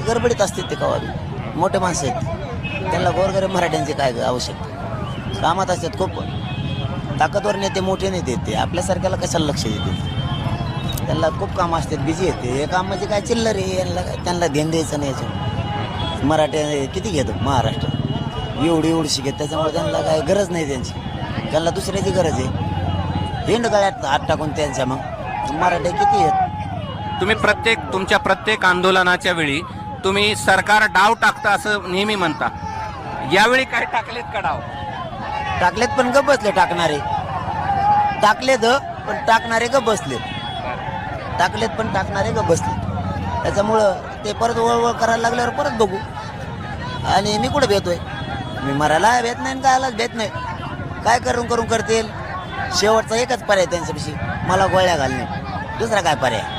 गडबडीत असतात ते कवा मोठे माणसं आहेत त्यांना गोरगरीब मराठ्यांची काय आवश्यकता कामात असतात खूप ताकदवर नेते मोठे नेते ते आपल्यासारख्याला कशाला लक्ष देते त्यांना खूप कामं असतात बिझी येते हे काम म्हणजे काय चिल्लर आहे यांना त्यांना ध्यान द्यायचं नाही याच्यावर मराठी किती घेतो महाराष्ट्र एवढी घेत त्याच्यामुळे त्यांना काय गरज नाही त्यांची त्यांना दुसऱ्याची गरज आहे हिंड गळ्यात हात टाकून त्यांच्या मग मराठी किती आहेत तुम्ही तुमच्या प्रत्येक आंदोलनाच्या वेळी तुम्ही सरकार डाव टाकता असं नेहमी म्हणता यावेळी काय टाकलेत का डाव टाकलेत पण गप बसले टाकणारे टाकलेत पण टाकणारे गप बसलेत टाकलेत पण टाकणारे गप बसलेत त्याच्यामुळं ते परत वळवळ करायला लागल्यावर परत बघू आणि मी कुठं भेटतोय मी मरायला भेट नाही कायलाच भेट नाही काय करून करतील शेवटचा एकच पर्याय त्यांच्यापाशी मला गोळ्या घालणे दुसरा काय पर्याय